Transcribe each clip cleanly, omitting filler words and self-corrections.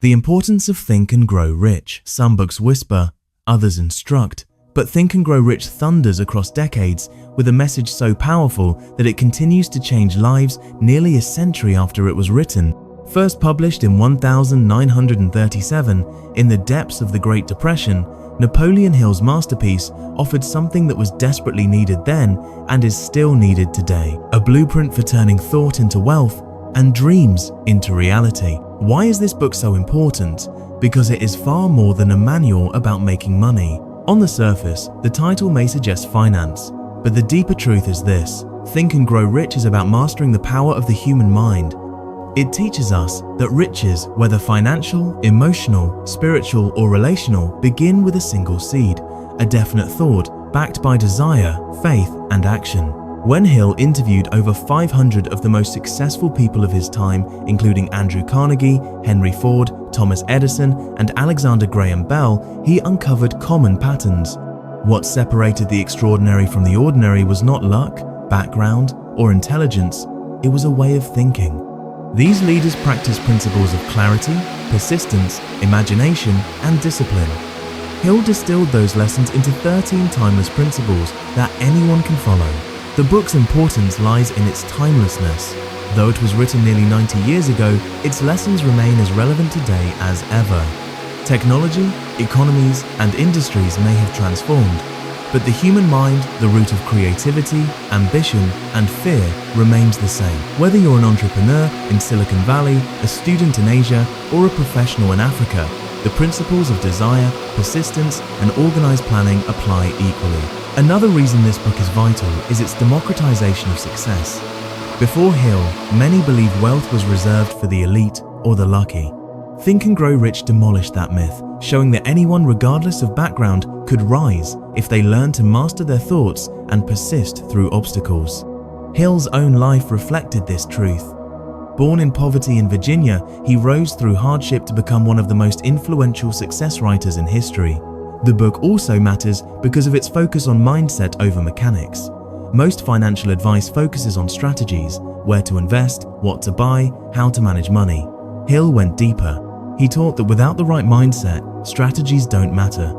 The importance of Think and Grow Rich. Some books whisper, others instruct, but Think and Grow Rich thunders across decades with a message so powerful that it continues to change lives nearly a century after it was written. First published in 1937, in the depths of the Great Depression, Napoleon Hill's masterpiece offered something that was desperately needed then and is still needed today: a blueprint for turning thought into wealth and dreams into reality. Why is this book so important? Because it is far more than a manual about making money. On the surface, the title may suggest finance, but the deeper truth is this: Think and Grow Rich is about mastering the power of the human mind. It teaches us that riches, whether financial, emotional, spiritual, or relational, begin with a single seed, a definite thought backed by desire, faith, and action. When Hill interviewed over 500 of the most successful people of his time, including Andrew Carnegie, Henry Ford, Thomas Edison, and Alexander Graham Bell, he uncovered common patterns. What separated the extraordinary from the ordinary was not luck, background, or intelligence. It was a way of thinking. These leaders practiced principles of clarity, persistence, imagination, and discipline. Hill distilled those lessons into 13 timeless principles that anyone can follow. The book's importance lies in its timelessness. Though it was written nearly 90 years ago, its lessons remain as relevant today as ever. Technology, economies, and industries may have transformed, but the human mind, the root of creativity, ambition, and fear, remains the same. Whether you're an entrepreneur in Silicon Valley, a student in Asia, or a professional in Africa, the principles of desire, persistence, and organized planning apply equally. Another reason this book is vital is its democratization of success. Before Hill, many believed wealth was reserved for the elite or the lucky. Think and Grow Rich demolished that myth, showing that anyone, regardless of background, could rise if they learned to master their thoughts and persist through obstacles. Hill's own life reflected this truth. Born in poverty in Virginia, he rose through hardship to become one of the most influential success writers in history. The book also matters because of its focus on mindset over mechanics. Most financial advice focuses on strategies, where to invest, what to buy, how to manage money. Hill went deeper. He taught that without the right mindset, strategies don't matter.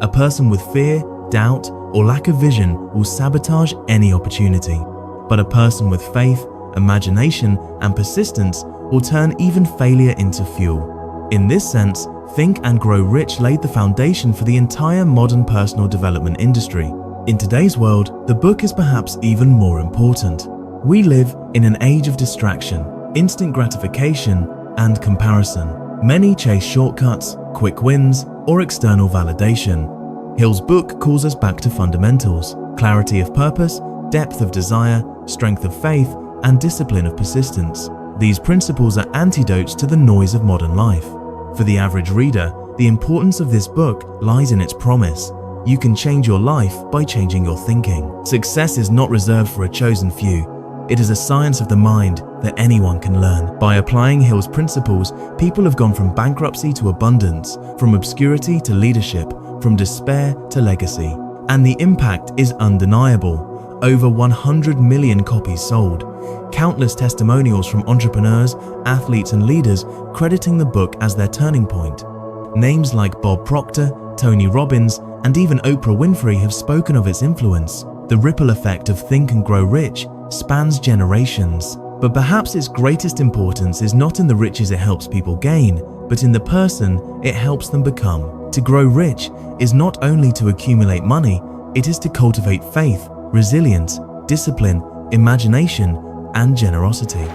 A person with fear, doubt, or lack of vision will sabotage any opportunity. But a person with faith, imagination, and persistence will turn even failure into fuel. In this sense, Think and Grow Rich laid the foundation for the entire modern personal development industry. In today's world, the book is perhaps even more important. We live in an age of distraction, instant gratification, and comparison. Many chase shortcuts, quick wins, or external validation. Hill's book calls us back to fundamentals: clarity of purpose, depth of desire, strength of faith, and discipline of persistence. These principles are antidotes to the noise of modern life. For the average reader, the importance of this book lies in its promise: you can change your life by changing your thinking. Success is not reserved for a chosen few. It is a science of the mind that anyone can learn. By applying Hill's principles, people have gone from bankruptcy to abundance, from obscurity to leadership, from despair to legacy. And the impact is undeniable. Over 100 million copies sold. Countless testimonials from entrepreneurs, athletes, and leaders crediting the book as their turning point. Names like Bob Proctor, Tony Robbins, and even Oprah Winfrey have spoken of its influence. The ripple effect of Think and Grow Rich spans generations. But perhaps its greatest importance is not in the riches it helps people gain, but in the person it helps them become. To grow rich is not only to accumulate money, it is to cultivate faith, resilience, discipline, imagination, and generosity.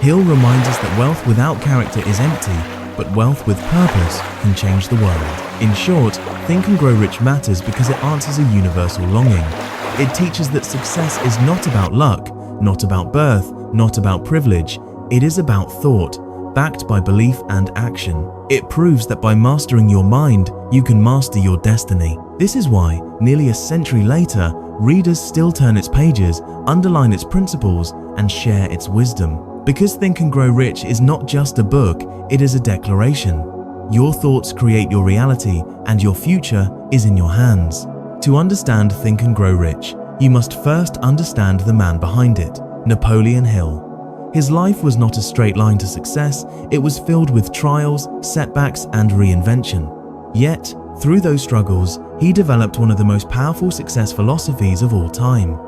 Hill reminds us that wealth without character is empty, but wealth with purpose can change the world. In short, Think and Grow Rich matters because it answers a universal longing. It teaches that success is not about luck, not about birth, not about privilege. It is about thought, backed by belief and action. It proves that by mastering your mind, you can master your destiny. This is why, nearly a century later, readers still turn its pages, underline its principles, and share its wisdom. Because Think and Grow Rich is not just a book, it is a declaration. Your thoughts create your reality, and your future is in your hands. To understand Think and Grow Rich, you must first understand the man behind it, Napoleon Hill. His life was not a straight line to success, it was filled with trials, setbacks, and reinvention. Yet, through those struggles, he developed one of the most powerful success philosophies of all time.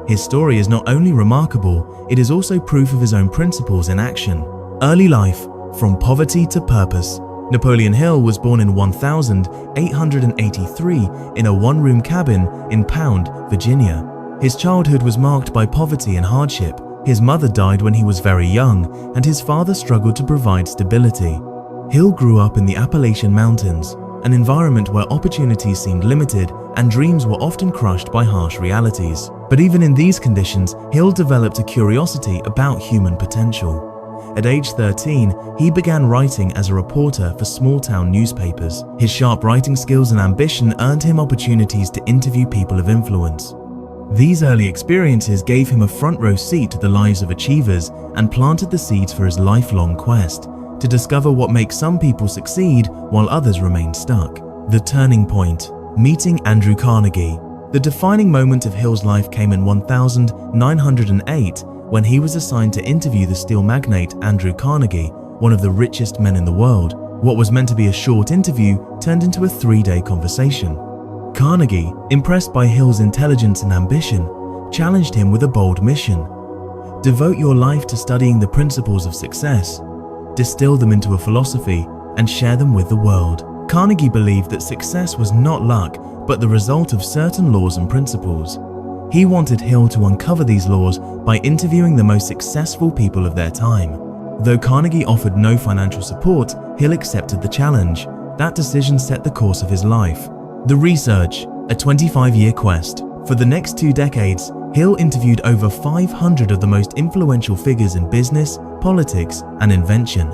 His story is not only remarkable, it is also proof of his own principles in action. Early life, from poverty to purpose. Napoleon Hill was born in 1883 in a one-room cabin in Pound, Virginia. His childhood was marked by poverty and hardship. His mother died when he was very young, and his father struggled to provide stability. Hill grew up in the Appalachian Mountains, an environment where opportunities seemed limited and dreams were often crushed by harsh realities. But even in these conditions, Hill developed a curiosity about human potential. At age 13, he began writing as a reporter for small-town newspapers. His sharp writing skills and ambition earned him opportunities to interview people of influence. These early experiences gave him a front-row seat to the lives of achievers and planted the seeds for his lifelong quest to discover what makes some people succeed while others remain stuck. The turning point: meeting Andrew Carnegie. The defining moment of Hill's life came in 1908 when he was assigned to interview the steel magnate Andrew Carnegie, one of the richest men in the world. What was meant to be a short interview turned into a 3-day conversation. Carnegie, impressed by Hill's intelligence and ambition, challenged him with a bold mission. Devote your life to studying the principles of success, distill them into a philosophy, and share them with the world. Carnegie believed that success was not luck, but the result of certain laws and principles. He wanted Hill to uncover these laws by interviewing the most successful people of their time. Though Carnegie offered no financial support, Hill accepted the challenge. That decision set the course of his life. The research, a 25-year quest. For the next 2 decades, Hill interviewed over 500 of the most influential figures in business, politics, and invention.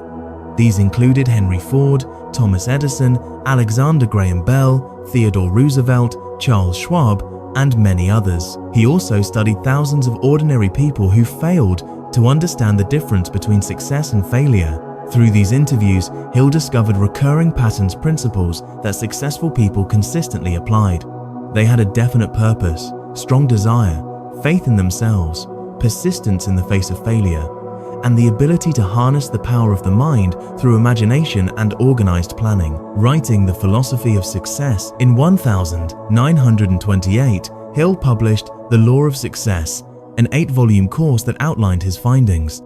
These included Henry Ford, Thomas Edison, Alexander Graham Bell, Theodore Roosevelt, Charles Schwab, and many others. He also studied thousands of ordinary people who failed to understand the difference between success and failure. Through these interviews, Hill discovered recurring patterns, principles that successful people consistently applied. They had a definite purpose, strong desire, faith in themselves, persistence in the face of failure, and the ability to harness the power of the mind through imagination and organized planning. Writing The Philosophy of Success in 1928, Hill published The Law of Success, an 8-volume course that outlined his findings.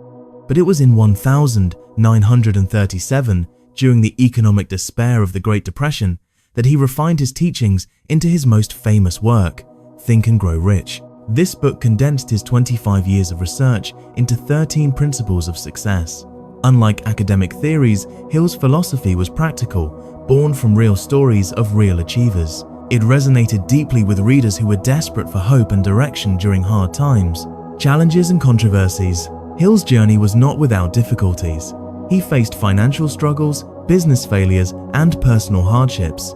But it was in 1937, during the economic despair of the Great Depression, that he refined his teachings into his most famous work, Think and Grow Rich. This book condensed his 25 years of research into 13 principles of success. Unlike academic theories, Hill's philosophy was practical, born from real stories of real achievers. It resonated deeply with readers who were desperate for hope and direction during hard times. Challenges and controversies. Hill's journey was not without difficulties. He faced financial struggles, business failures, and personal hardships.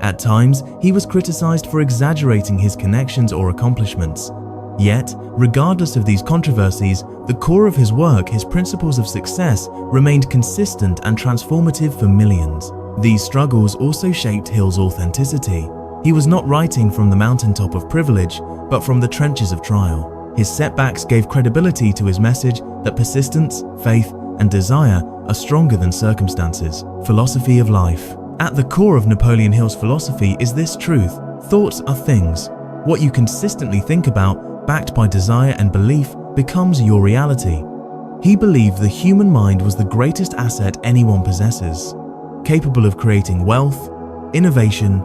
At times, he was criticized for exaggerating his connections or accomplishments. Yet, regardless of these controversies, the core of his work, his principles of success, remained consistent and transformative for millions. These struggles also shaped Hill's authenticity. He was not writing from the mountaintop of privilege, but from the trenches of trial. His setbacks gave credibility to his message that persistence, faith, and desire are stronger than circumstances. Philosophy of life. At the core of Napoleon Hill's philosophy is this truth: thoughts are things. What you consistently think about, backed by desire and belief, becomes your reality. He believed the human mind was the greatest asset anyone possesses, capable of creating wealth, innovation,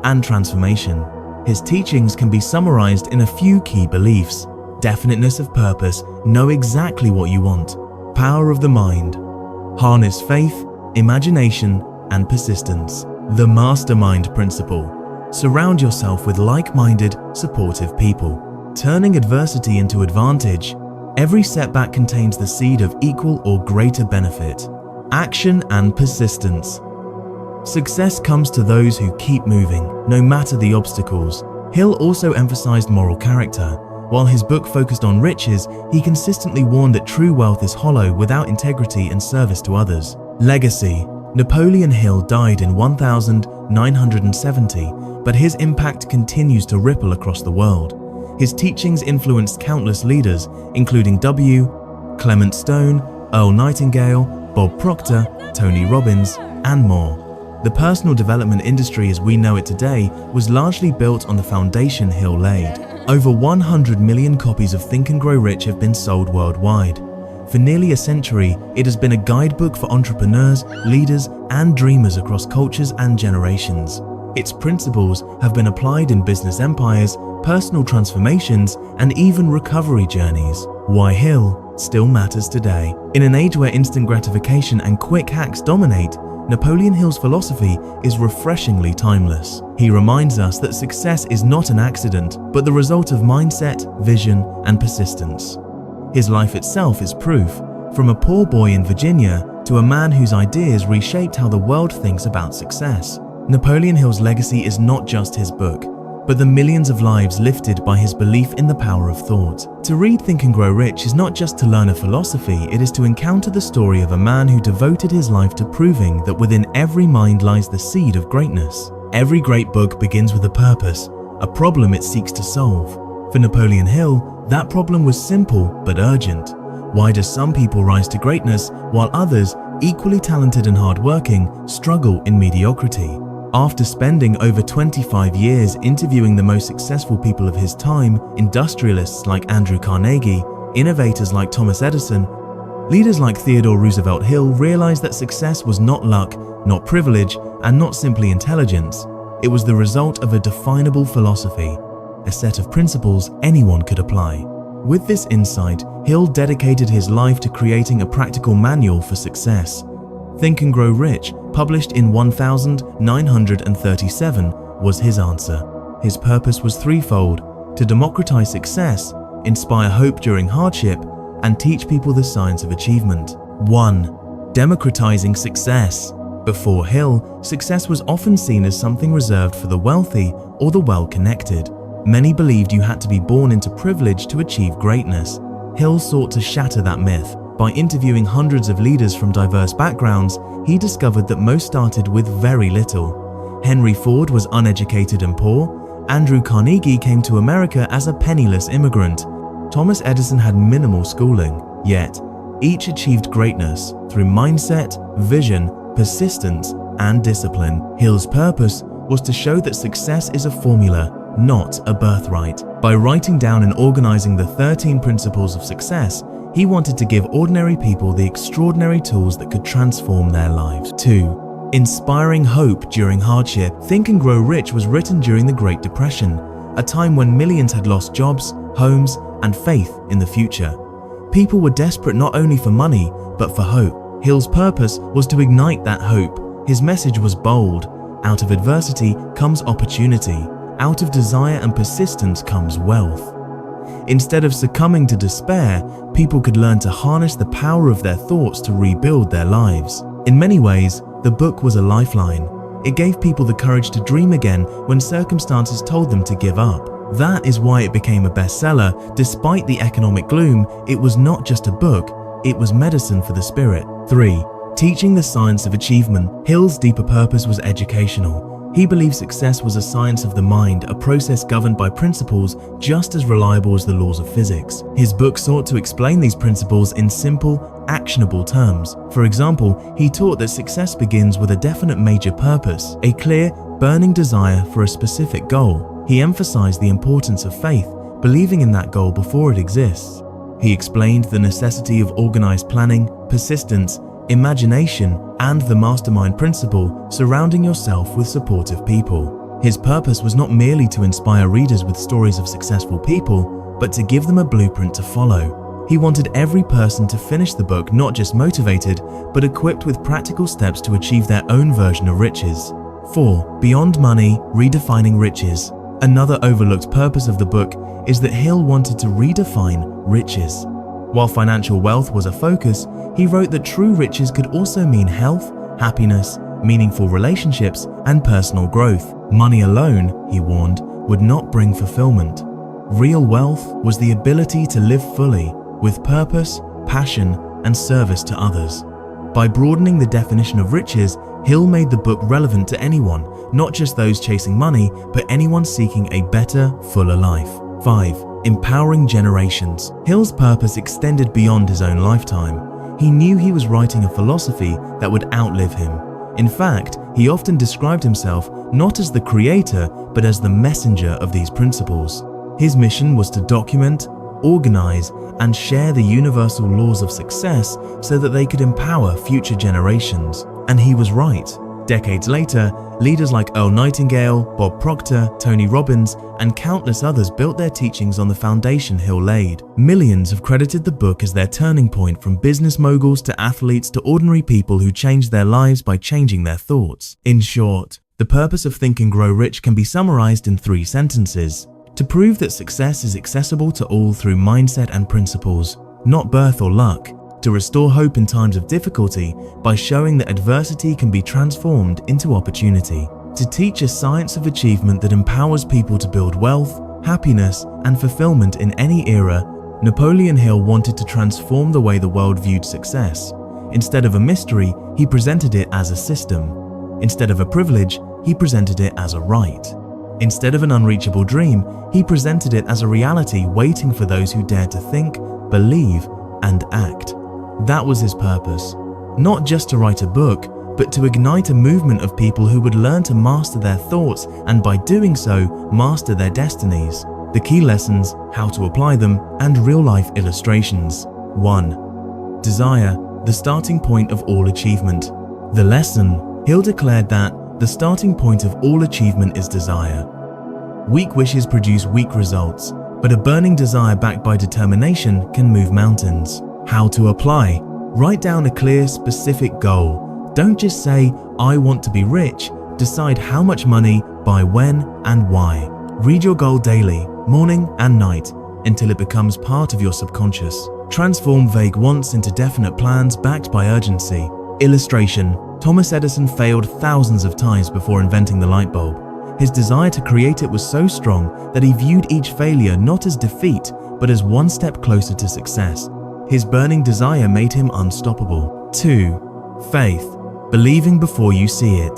and transformation. His teachings can be summarized in a few key beliefs: definiteness of purpose, know exactly what you want; power of the mind, harness faith, imagination, and persistence; the mastermind principle, surround yourself with like-minded, supportive people; turning adversity into advantage, every setback contains the seed of equal or greater benefit; action and persistence, success comes to those who keep moving, no matter the obstacles. Hill also emphasized moral character. While his book focused on riches, he consistently warned that true wealth is hollow without integrity and service to others. Legacy. Napoleon Hill died in 1970, but his impact continues to ripple across the world. His teachings influenced countless leaders, including Clement Stone, Earl Nightingale, Bob Proctor, Tony Robbins, and more. The personal development industry as we know it today was largely built on the foundation Hill laid. Over 100 million copies of Think and Grow Rich have been sold worldwide. For nearly a century, it has been a guidebook for entrepreneurs, leaders, and dreamers across cultures and generations. Its principles have been applied in business empires, personal transformations, and even recovery journeys. Why Hill still matters today. In an age where instant gratification and quick hacks dominate, Napoleon Hill's philosophy is refreshingly timeless. He reminds us that success is not an accident, but the result of mindset, vision, and persistence. His life itself is proof, from a poor boy in Virginia to a man whose ideas reshaped how the world thinks about success. Napoleon Hill's legacy is not just his book, but the millions of lives lifted by his belief in the power of thought. To read Think and Grow Rich is not just to learn a philosophy, it is to encounter the story of a man who devoted his life to proving that within every mind lies the seed of greatness. Every great book begins with a purpose, a problem it seeks to solve. For Napoleon Hill, that problem was simple but urgent. Why do some people rise to greatness while others, equally talented and hardworking, struggle in mediocrity? After spending over 25 years interviewing the most successful people of his time, industrialists like Andrew Carnegie, innovators like Thomas Edison, leaders like Theodore Roosevelt, Hill realized that success was not luck, not privilege, and not simply intelligence. It was the result of a definable philosophy, a set of principles anyone could apply. With this insight, Hill dedicated his life to creating a practical manual for success. Think and Grow Rich, published in 1937, was his answer. His purpose was threefold: to democratize success, inspire hope during hardship, and teach people the science of achievement. 1. Democratizing success. Before Hill, success was often seen as something reserved for the wealthy or the well-connected. Many believed you had to be born into privilege to achieve greatness. Hill sought to shatter that myth. By interviewing hundreds of leaders from diverse backgrounds, he discovered that most started with very little. Henry Ford was uneducated and poor. Andrew Carnegie came to America as a penniless immigrant. Thomas Edison had minimal schooling. Yet, each achieved greatness through mindset, vision, persistence, and discipline. Hill's purpose was to show that success is a formula, not a birthright. By writing down and organizing the 13 principles of success, he wanted to give ordinary people the extraordinary tools that could transform their lives. 2. Inspiring hope during hardship. Think and Grow Rich was written during the Great Depression, a time when millions had lost jobs, homes, and faith in the future. People were desperate not only for money, but for hope. Hill's purpose was to ignite that hope. His message was bold: out of adversity comes opportunity. Out of desire and persistence comes wealth. Instead of succumbing to despair, people could learn to harness the power of their thoughts to rebuild their lives. In many ways, the book was a lifeline. It gave people the courage to dream again when circumstances told them to give up. That is why it became a bestseller. Despite the economic gloom, it was not just a book, it was medicine for the spirit. 3. Teaching the science of achievement. Hill's deeper purpose was educational. He believed success was a science of the mind, a process governed by principles just as reliable as the laws of physics. His book sought to explain these principles in simple, actionable terms. For example, he taught that success begins with a definite major purpose, a clear, burning desire for a specific goal. He emphasized the importance of faith, believing in that goal before it exists. He explained the necessity of organized planning, persistence, imagination, and the mastermind principle, surrounding yourself with supportive people. His purpose was not merely to inspire readers with stories of successful people, but to give them a blueprint to follow. He wanted every person to finish the book not just motivated, but equipped with practical steps to achieve their own version of riches. 4. Beyond money, redefining riches. Another overlooked purpose of the book is that Hill wanted to redefine riches. While financial wealth was a focus, he wrote that true riches could also mean health, happiness, meaningful relationships, and personal growth. Money alone, he warned, would not bring fulfillment. Real wealth was the ability to live fully, with purpose, passion, and service to others. By broadening the definition of riches, Hill made the book relevant to anyone, not just those chasing money, but anyone seeking a better, fuller life. 5. empowering generations. Hill's purpose extended beyond his own lifetime. He knew he was writing a philosophy that would outlive him. In fact, he often described himself not as the creator, but as the messenger of these principles. His mission was to document, organize, and share the universal laws of success so that they could empower future generations. And he was right. Decades later, leaders like Earl Nightingale, Bob Proctor, Tony Robbins, and countless others built their teachings on the foundation Hill laid. Millions have credited the book as their turning point, from business moguls to athletes to ordinary people who changed their lives by changing their thoughts. In short, the purpose of Think and Grow Rich can be summarized in 3 sentences. To prove that success is accessible to all through mindset and principles, not birth or luck. To restore hope in times of difficulty by showing that adversity can be transformed into opportunity. To teach a science of achievement that empowers people to build wealth, happiness, and fulfillment in any era, Napoleon Hill wanted to transform the way the world viewed success. Instead of a mystery, he presented it as a system. Instead of a privilege, he presented it as a right. Instead of an unreachable dream, he presented it as a reality waiting for those who dare to think, believe, and act. That was his purpose. Not just to write a book, but to ignite a movement of people who would learn to master their thoughts and by doing so, master their destinies. The key lessons, how to apply them, and real-life illustrations. 1. Desire, the starting point of all achievement. The lesson, Hill declared that the starting point of all achievement is desire. Weak wishes produce weak results, but a burning desire backed by determination can move mountains. How to apply. Write down a clear, specific goal. Don't just say, I want to be rich. Decide how much money, by when, and why. Read your goal daily, morning and night, until it becomes part of your subconscious. Transform vague wants into definite plans backed by urgency. Illustration. Thomas Edison failed thousands of times before inventing the light bulb. His desire to create it was so strong that he viewed each failure not as defeat, but as one step closer to success. His burning desire made him unstoppable. 2. Faith, believing before you see it.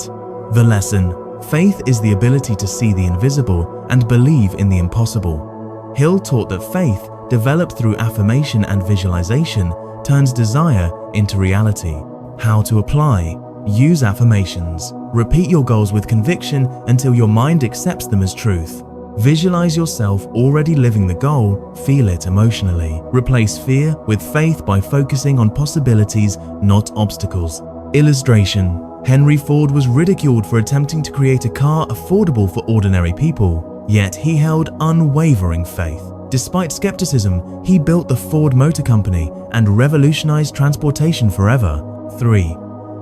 The lesson, faith is the ability to see the invisible and believe in the impossible. Hill taught that faith, developed through affirmation and visualization, turns desire into reality. How to apply. Use affirmations. Repeat your goals with conviction until your mind accepts them as truth. Visualize yourself already living the goal, feel it emotionally. Replace fear with faith by focusing on possibilities, not obstacles. Illustration. Henry Ford was ridiculed for attempting to create a car affordable for ordinary people, yet he held unwavering faith. Despite skepticism, he built the Ford Motor Company and revolutionized transportation forever. 3.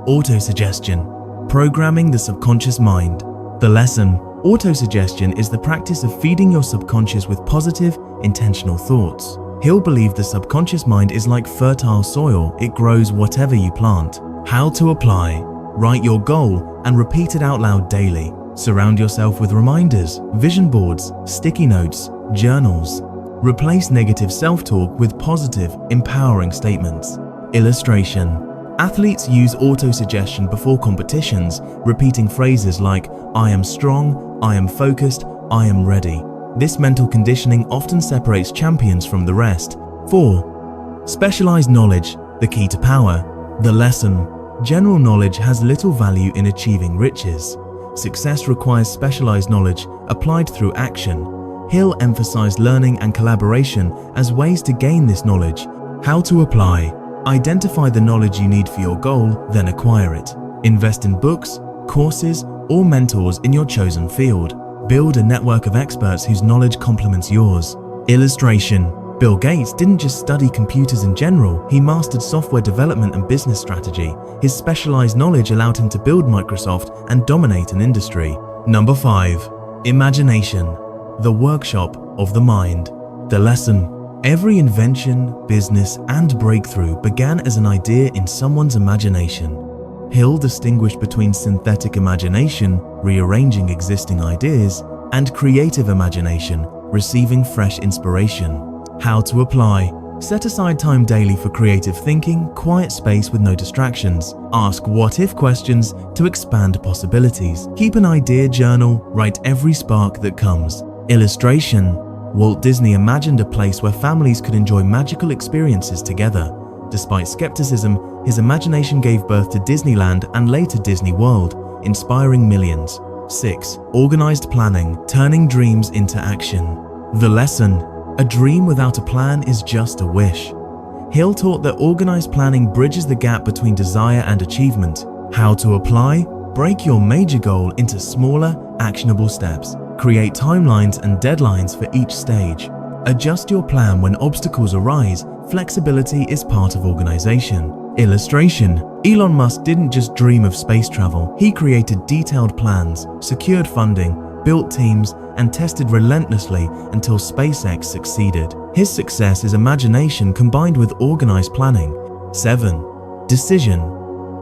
Autosuggestion, programming the subconscious mind. The lesson, autosuggestion is the practice of feeding your subconscious with positive, intentional thoughts. Hill believed the subconscious mind is like fertile soil, it grows whatever you plant. How to apply. Write your goal and repeat it out loud daily. Surround yourself with reminders, vision boards, sticky notes, journals. Replace negative self-talk with positive, empowering statements. Illustration. Athletes use autosuggestion before competitions, repeating phrases like, I am strong, I am focused, I am ready. This mental conditioning often separates champions from the rest. 4. Specialized knowledge, the key to power. The lesson, general knowledge has little value in achieving riches. Success requires specialized knowledge applied through action. Hill emphasized learning and collaboration as ways to gain this knowledge. How to apply. Identify the knowledge you need for your goal, then acquire it. Invest in books, courses, or mentors in your chosen field. Build a network of experts whose knowledge complements yours. Illustration. Bill Gates didn't just study computers in general, he mastered software development and business strategy. His specialized knowledge allowed him to build Microsoft and dominate an industry. Number 5. Imagination, the workshop of the mind. The lesson. Every invention, business, and breakthrough began as an idea in someone's imagination. Hill distinguished between synthetic imagination, rearranging existing ideas, and creative imagination, receiving fresh inspiration. How to apply. Set aside time daily for creative thinking, quiet space with no distractions. Ask what-if questions to expand possibilities. Keep an idea journal, write every spark that comes. Illustration. Walt Disney imagined a place where families could enjoy magical experiences together. Despite skepticism, his imagination gave birth to Disneyland and later Disney World, inspiring millions. 6. Organized planning, turning dreams into action. The lesson: a dream without a plan is just a wish. Hill taught that organized planning bridges the gap between desire and achievement. How to apply: break your major goal into smaller, actionable steps. Create timelines and deadlines for each stage. Adjust your plan when obstacles arise. Flexibility is part of organization. Illustration: Elon Musk didn't just dream of space travel. He created detailed plans, secured funding, built teams, and tested relentlessly until SpaceX succeeded. His success is imagination combined with organized planning. 7. Decision: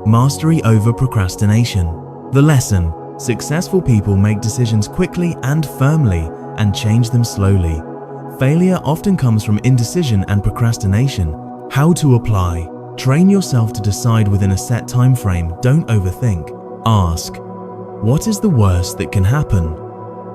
mastery over procrastination. The lesson: successful people make decisions quickly and firmly and change them slowly. Failure often comes from indecision and procrastination. How to apply: train yourself to decide within a set time frame. Don't overthink. Ask, what is the worst that can happen?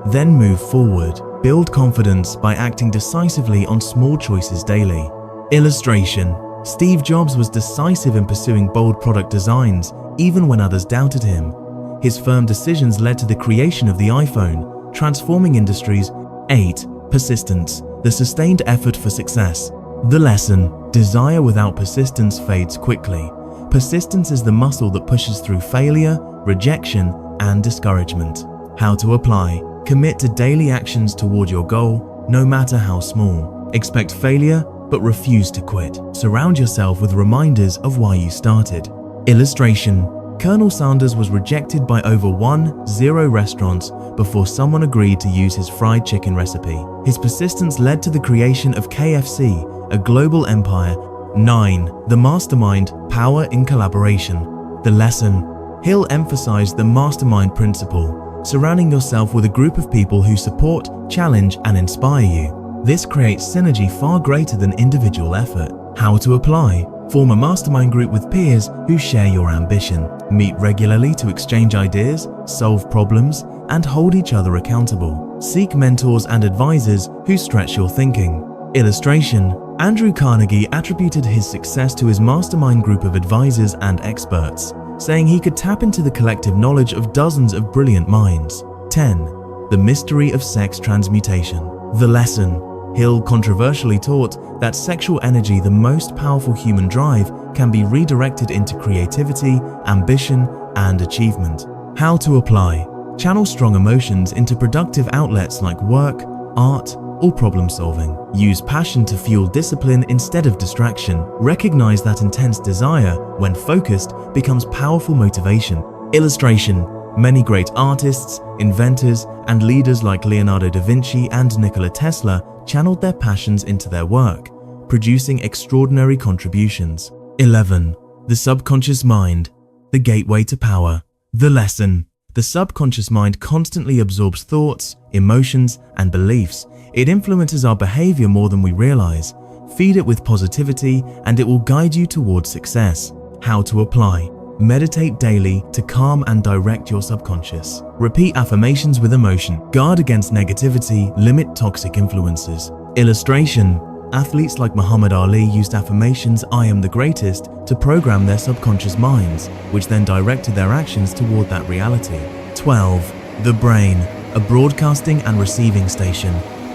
Then move forward. Build confidence by acting decisively on small choices daily. Illustration: Steve Jobs was decisive in pursuing bold product designs, even when others doubted him. His firm decisions led to the creation of the iPhone, transforming industries. 8. Persistence: the sustained effort for success. The lesson: desire without persistence fades quickly. Persistence is the muscle that pushes through failure, rejection, and discouragement. How to apply: commit to daily actions toward your goal, no matter how small. Expect failure, but refuse to quit. Surround yourself with reminders of why you started. Illustration: Colonel Sanders was rejected by over 10 restaurants before someone agreed to use his fried chicken recipe. His persistence led to the creation of KFC, a global empire. 9. The mastermind: power in collaboration. The lesson: Hill emphasized the mastermind principle, surrounding yourself with a group of people who support, challenge, and inspire you. This creates synergy far greater than individual effort. How to apply: form a mastermind group with peers who share your ambition. Meet regularly to exchange ideas, solve problems, and hold each other accountable. Seek mentors and advisors who stretch your thinking. Illustration: Andrew Carnegie attributed his success to his mastermind group of advisors and experts, saying he could tap into the collective knowledge of dozens of brilliant minds. 10. The mystery of sex transmutation. The lesson: Hill controversially taught that sexual energy, the most powerful human drive, can be redirected into creativity, ambition, and achievement. How to apply: channel strong emotions into productive outlets like work, art, or problem solving. Use passion to fuel discipline instead of distraction. Recognize that intense desire, when focused, becomes powerful motivation. Illustration: many great artists, inventors, and leaders like Leonardo da Vinci and Nikola Tesla channeled their passions into their work, producing extraordinary contributions. 11. The subconscious mind: the gateway to power. The lesson: the subconscious mind constantly absorbs thoughts, emotions, and beliefs. It influences our behavior more than we realize. Feed it with positivity, and it will guide you towards success. How to apply: meditate daily to calm and direct your subconscious. Repeat affirmations with emotion. Guard against negativity. Limit toxic influences. Illustration: athletes like Muhammad Ali used affirmations "I am the greatest" to program their subconscious minds, which then directed their actions toward that reality. 12. The brain: a broadcasting and receiving station.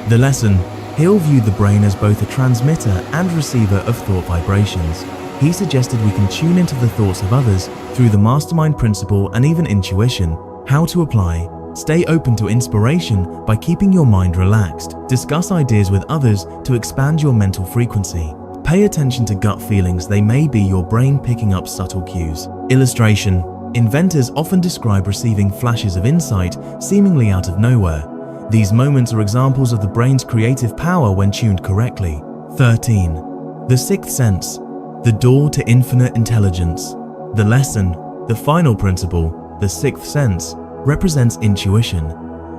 The lesson: Hill viewed the brain as both a transmitter and receiver of thought vibrations. He suggested we can tune into the thoughts of others through the mastermind principle and even intuition. How to apply: stay open to inspiration by keeping your mind relaxed. Discuss ideas with others to expand your mental frequency. Pay attention to gut feelings. They may be your brain picking up subtle cues. Illustration: inventors often describe receiving flashes of insight seemingly out of nowhere. These moments are examples of the brain's creative power when tuned correctly. 13. The sixth sense: the door to infinite intelligence. The lesson: the final principle, the sixth sense, represents intuition,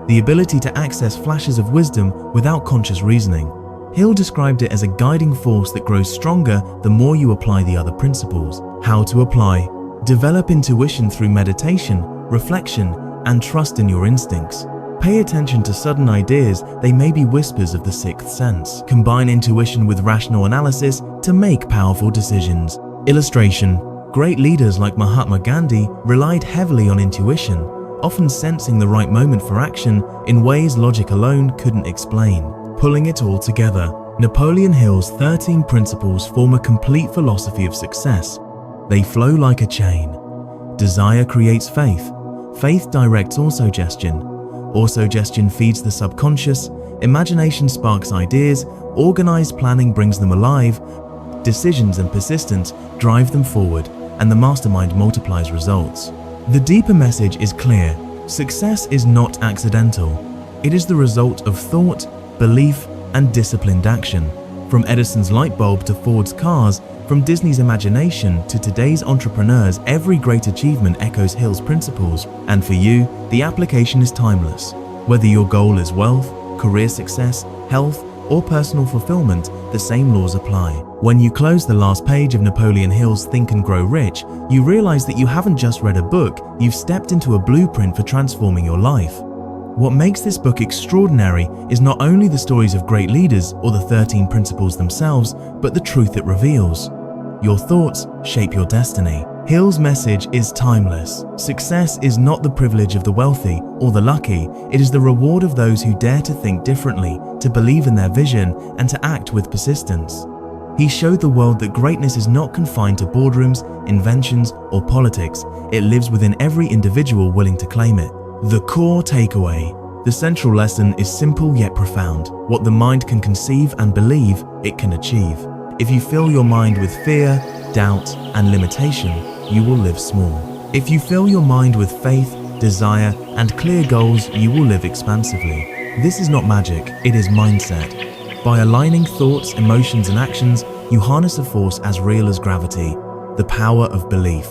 the ability to access flashes of wisdom without conscious reasoning. Hill described it as a guiding force that grows stronger the more you apply the other principles. How to apply: develop intuition through meditation, reflection, and trust in your instincts. Pay attention to sudden ideas, they may be whispers of the sixth sense. Combine intuition with rational analysis to make powerful decisions. Illustration: great leaders like Mahatma Gandhi relied heavily on intuition, often sensing the right moment for action in ways logic alone couldn't explain. Pulling it all together, Napoleon Hill's 13 principles form a complete philosophy of success. They flow like a chain. Desire creates faith. Faith directs autosuggestion. Autosuggestion feeds the subconscious. Imagination sparks ideas. Organized planning brings them alive. Decisions and persistence drive them forward, and the mastermind multiplies results. The deeper message is clear. Success is not accidental. It is the result of thought, belief, and disciplined action. From Edison's light bulb to Ford's cars, from Disney's imagination to today's entrepreneurs, every great achievement echoes Hill's principles. And for you, the application is timeless. Whether your goal is wealth, career success, health, or personal fulfillment, the same laws apply. When you close the last page of Napoleon Hill's Think and Grow Rich, you realize that you haven't just read a book, you've stepped into a blueprint for transforming your life. What makes this book extraordinary is not only the stories of great leaders or the 13 principles themselves, but the truth it reveals. Your thoughts shape your destiny. Hill's message is timeless. Success is not the privilege of the wealthy or the lucky, it is the reward of those who dare to think differently, to believe in their vision, and to act with persistence. He showed the world that greatness is not confined to boardrooms, inventions, or politics. It lives within every individual willing to claim it. The core takeaway. The central lesson is simple yet profound. What the mind can conceive and believe, it can achieve. If you fill your mind with fear, doubt, and limitation, you will live small. If you fill your mind with faith, desire, and clear goals, you will live expansively. This is not magic, it is mindset. By aligning thoughts, emotions, and actions, you harness a force as real as gravity, the power of belief.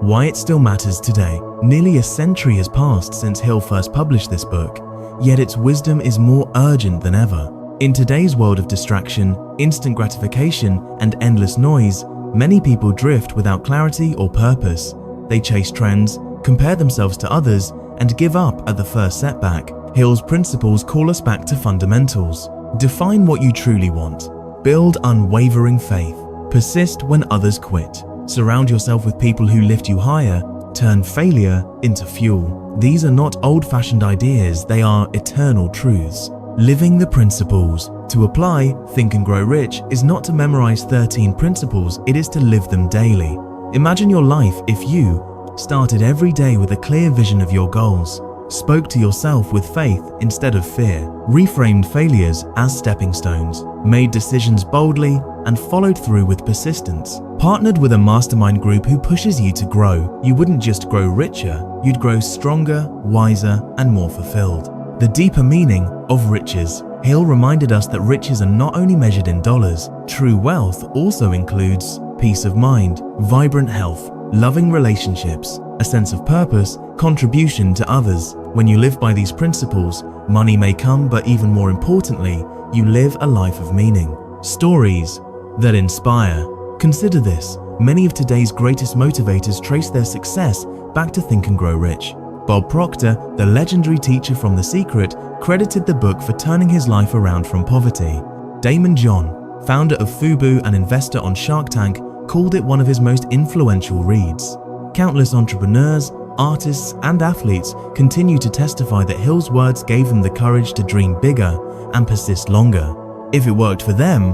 Why it still matters today. Nearly a century has passed since Hill first published this book, yet its wisdom is more urgent than ever. In today's world of distraction, instant gratification, and endless noise, many people drift without clarity or purpose. They chase trends, compare themselves to others, and give up at the first setback. Hill's principles call us back to fundamentals. Define what you truly want. Build unwavering faith. Persist when others quit. Surround yourself with people who lift you higher. Turn failure into fuel. These are not old-fashioned ideas, they are eternal truths. Living the principles. To apply Think and Grow Rich is not to memorize 13 principles, it is to live them daily. Imagine your life if you started every day with a clear vision of your goals, spoke to yourself with faith instead of fear, reframed failures as stepping stones, made decisions boldly, and followed through with persistence. Partnered with a mastermind group who pushes you to grow, you wouldn't just grow richer, you'd grow stronger, wiser, and more fulfilled. The deeper meaning of riches. Hill reminded us that riches are not only measured in dollars. True wealth also includes peace of mind, vibrant health, loving relationships, a sense of purpose, contribution to others. When you live by these principles, money may come, but even more importantly, you live a life of meaning. Stories that inspire. Consider this. Many of today's greatest motivators trace their success back to Think and Grow Rich. Bob Proctor, the legendary teacher from The Secret, credited the book for turning his life around from poverty. Damon John, founder of Fubu and investor on Shark Tank, called it one of his most influential reads. Countless entrepreneurs, artists, and athletes continue to testify that Hill's words gave them the courage to dream bigger and persist longer. If it worked for them,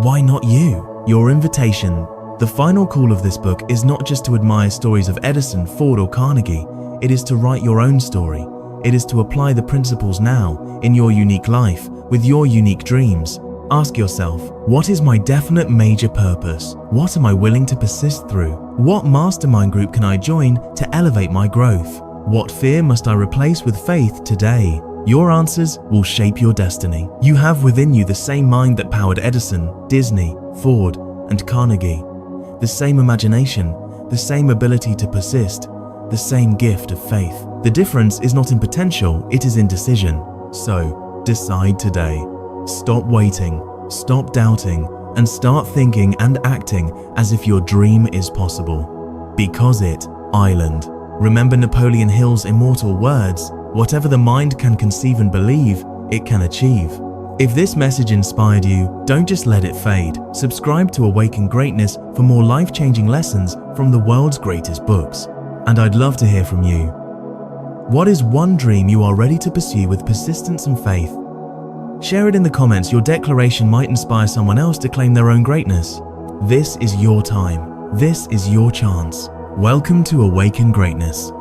why not you? Your invitation. The final call of this book is not just to admire stories of Edison, Ford, or Carnegie. It is to write your own story. It is to apply the principles now, in your unique life, with your unique dreams. Ask yourself, what is my definite major purpose? What am I willing to persist through? What mastermind group can I join to elevate my growth? What fear must I replace with faith today? Your answers will shape your destiny. You have within you the same mind that powered Edison, Disney, Ford, and Carnegie. The same imagination, the same ability to persist, the same gift of faith. The difference is not in potential, it is in decision. So, decide today. Stop waiting, stop doubting, and start thinking and acting as if your dream is possible. Because it, Island. Remember Napoleon Hill's immortal words, Whatever the mind can conceive and believe, it can achieve. If this message inspired you, don't just let it fade. Subscribe to Awaken Greatness for more life-changing lessons from the world's greatest books. And I'd love to hear from you. What is one dream you are ready to pursue with persistence and faith? Share it in the comments. Your declaration might inspire someone else to claim their own greatness. This is your time. This is your chance. Welcome to Awaken Greatness.